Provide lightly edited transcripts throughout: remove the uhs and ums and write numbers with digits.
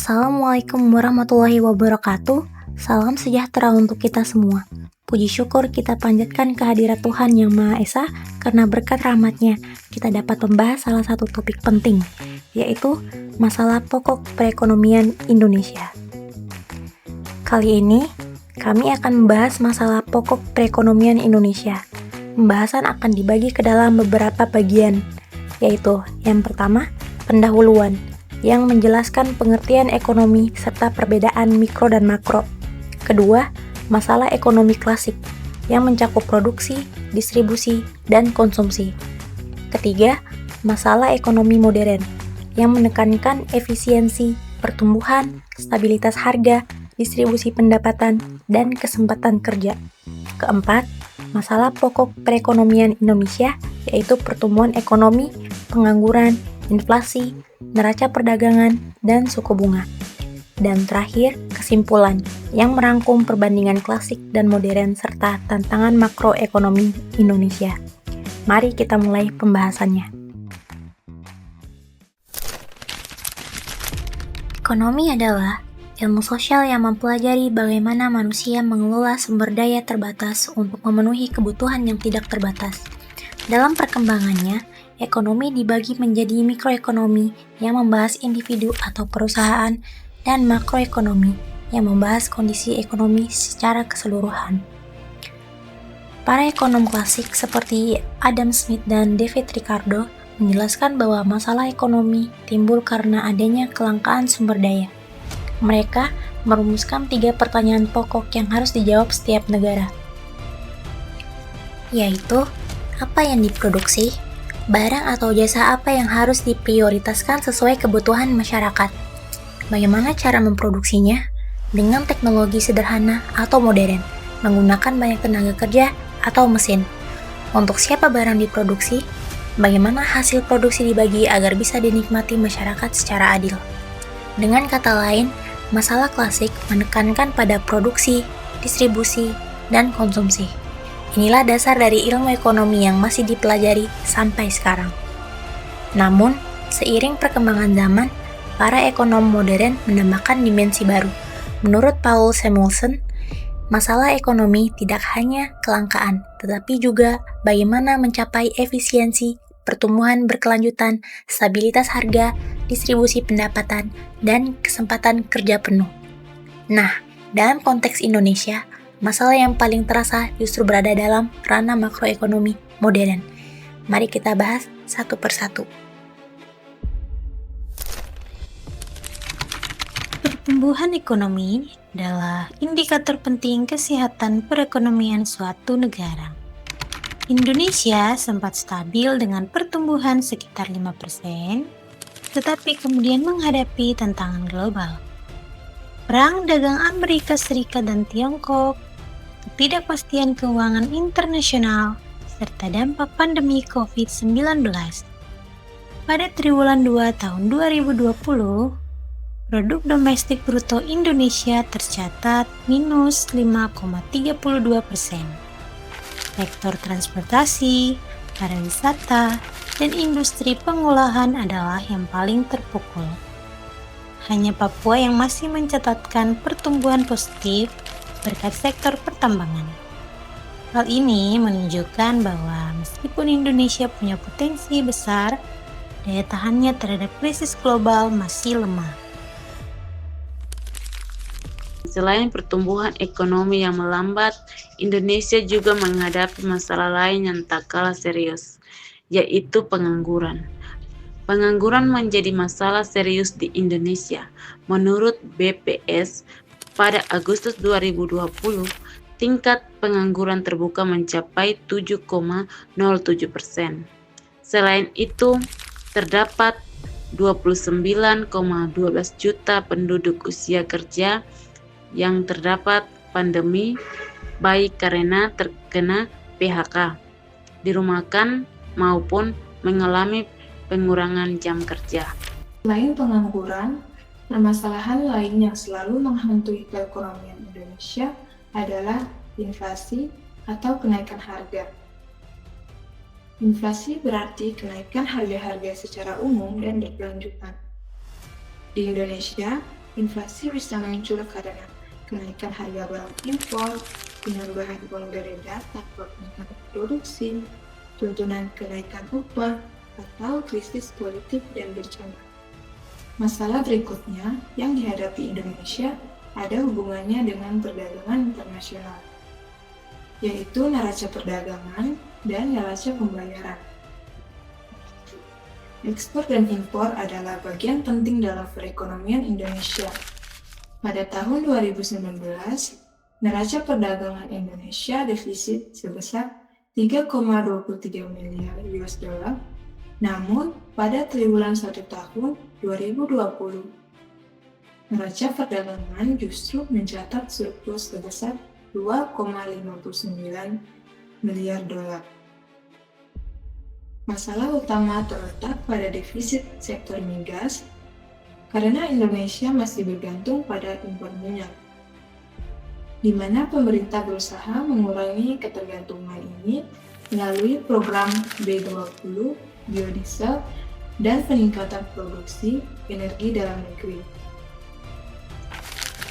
Assalamualaikum warahmatullahi wabarakatuh. Salam sejahtera untuk kita semua. Puji syukur kita panjatkan kehadirat Tuhan Yang Maha Esa, karena berkat rahmat-Nya kita dapat membahas salah satu topik penting, yaitu masalah pokok perekonomian Indonesia. Kali ini kami akan membahas masalah pokok perekonomian Indonesia. Pembahasan akan dibagi ke dalam beberapa bagian, yaitu yang pertama, pendahuluan, yang menjelaskan pengertian ekonomi serta perbedaan mikro dan makro. Kedua, masalah ekonomi klasik, yang mencakup produksi, distribusi, dan konsumsi. Ketiga, masalah ekonomi modern, yang menekankan efisiensi, pertumbuhan, stabilitas harga, distribusi pendapatan, dan kesempatan kerja. Keempat, masalah pokok perekonomian Indonesia, yaitu pertumbuhan ekonomi, pengangguran, inflasi, neraca perdagangan, dan suku bunga. Dan terakhir, kesimpulan yang merangkum perbandingan klasik dan modern serta tantangan makroekonomi Indonesia. Mari kita mulai pembahasannya. Ekonomi adalah ilmu sosial yang mempelajari bagaimana manusia mengelola sumber daya terbatas untuk memenuhi kebutuhan yang tidak terbatas. Dalam perkembangannya, ekonomi dibagi menjadi mikroekonomi yang membahas individu atau perusahaan dan makroekonomi yang membahas kondisi ekonomi secara keseluruhan. Para ekonom klasik seperti Adam Smith dan David Ricardo menjelaskan bahwa masalah ekonomi timbul karena adanya kelangkaan sumber daya. Mereka merumuskan 3 pertanyaan pokok yang harus dijawab setiap negara, yaitu apa yang diproduksi, barang atau jasa apa yang harus diprioritaskan sesuai kebutuhan masyarakat, bagaimana cara memproduksinya, dengan teknologi sederhana atau modern, menggunakan banyak tenaga kerja atau mesin, untuk siapa barang diproduksi, bagaimana hasil produksi dibagi agar bisa dinikmati masyarakat secara adil. Dengan kata lain, masalah klasik menekankan pada produksi, distribusi, dan konsumsi. Inilah dasar dari ilmu ekonomi yang masih dipelajari sampai sekarang. Namun, seiring perkembangan zaman, para ekonom modern menambahkan dimensi baru. Menurut Paul Samuelson, masalah ekonomi tidak hanya kelangkaan, tetapi juga bagaimana mencapai efisiensi, pertumbuhan berkelanjutan, stabilitas harga, distribusi pendapatan, dan kesempatan kerja penuh. Nah, dalam konteks Indonesia, masalah yang paling terasa justru berada dalam ranah makroekonomi modern. Mari kita bahas satu persatu. Pertumbuhan ekonomi adalah indikator penting kesehatan perekonomian suatu negara. Indonesia sempat stabil dengan pertumbuhan sekitar 5%, tetapi kemudian menghadapi tantangan global. Perang dagang Amerika Serikat dan Tiongkok, ketidakpastian keuangan internasional, serta dampak pandemi COVID-19. Pada triwulan 2 tahun 2020, produk domestik bruto Indonesia tercatat minus 5,32%. Sektor transportasi, pariwisata, dan industri pengolahan adalah yang paling terpukul. Hanya Papua yang masih mencatatkan pertumbuhan positif berkat sektor pertambangan. Hal ini menunjukkan bahwa meskipun Indonesia punya potensi besar, daya tahannya terhadap krisis global masih lemah. Selain pertumbuhan ekonomi yang melambat, Indonesia juga menghadapi masalah lain yang tak kalah serius, yaitu pengangguran. Pengangguran menjadi masalah serius di Indonesia. Menurut BPS, pada Agustus 2020, tingkat pengangguran terbuka mencapai 7,07%. Selain itu, terdapat 29,12 juta penduduk usia kerja yang terdapat pandemi, baik karena terkena PHK, dirumahkan maupun mengalami pengurangan jam kerja. Selain pengangguran, permasalahan lain yang selalu menghantui perekonomian Indonesia adalah inflasi atau kenaikan harga. Inflasi berarti kenaikan harga-harga secara umum dan berkelanjutan. Di Indonesia, Inflasi bisa muncul karena kenaikan harga barang impor, penambahan uang beredar tanpa peningkatan produksi, tuntunan kenaikan upah, atau krisis politik dan bencana. Masalah berikutnya yang dihadapi Indonesia ada hubungannya dengan perdagangan internasional, yaitu neraca perdagangan dan neraca pembayaran. Ekspor dan impor adalah bagian penting dalam perekonomian Indonesia. Pada tahun 2019, neraca perdagangan Indonesia defisit sebesar 3,23 miliar US dollar. Namun, pada triwulan 1 tahun 2020, neraca perdagangan justru mencatat surplus sebesar 2,59 miliar dolar. Masalah utama terletak pada defisit sektor migas, karena Indonesia masih bergantung pada impor minyak, di mana pemerintah berusaha mengurangi ketergantungan ini melalui program B20, biodiesel, dan peningkatan produksi energi dalam negeri.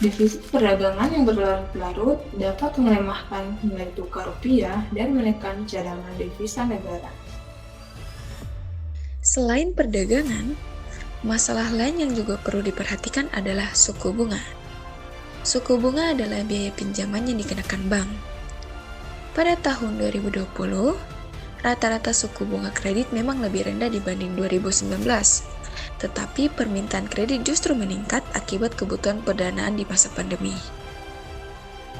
Defisit perdagangan yang berlarut-larut dapat melemahkan nilai tukar rupiah dan menekan cadangan devisa negara. Selain perdagangan, masalah lain yang juga perlu diperhatikan adalah suku bunga. Suku bunga adalah biaya pinjaman yang dikenakan bank. Pada tahun 2020, rata-rata suku bunga kredit memang lebih rendah dibanding 2019, tetapi permintaan kredit justru meningkat akibat kebutuhan pendanaan di masa pandemi.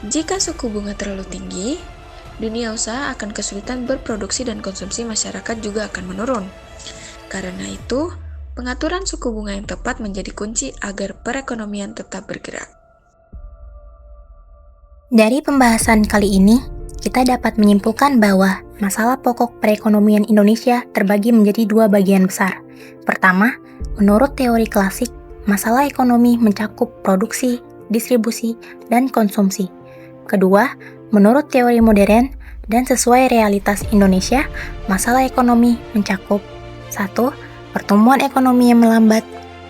Jika suku bunga terlalu tinggi, dunia usaha akan kesulitan berproduksi dan konsumsi masyarakat juga akan menurun. Karena itu, pengaturan suku bunga yang tepat menjadi kunci agar perekonomian tetap bergerak. Dari pembahasan kali ini, kita dapat menyimpulkan bahwa masalah pokok perekonomian Indonesia terbagi menjadi dua bagian besar. Pertama, menurut teori klasik, masalah ekonomi mencakup produksi, distribusi, dan konsumsi. Kedua, menurut teori modern dan sesuai realitas Indonesia, masalah ekonomi mencakup 1. Pertumbuhan ekonomi yang melambat.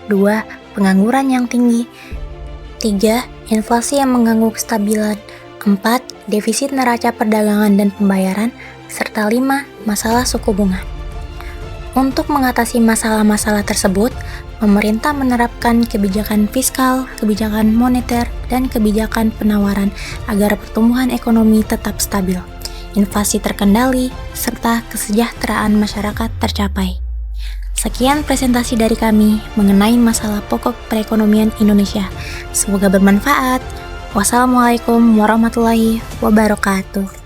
2. Pengangguran yang tinggi. 3. Inflasi yang mengganggu kestabilan. 4. Defisit neraca perdagangan dan pembayaran. Serta 5. Masalah suku bunga. Untuk mengatasi masalah-masalah tersebut, pemerintah menerapkan kebijakan fiskal, kebijakan moneter, dan kebijakan penawaran agar pertumbuhan ekonomi tetap stabil, inflasi terkendali, serta kesejahteraan masyarakat tercapai. Sekian presentasi dari kami mengenai masalah pokok perekonomian Indonesia. Semoga bermanfaat. Wassalamualaikum warahmatullahi wabarakatuh.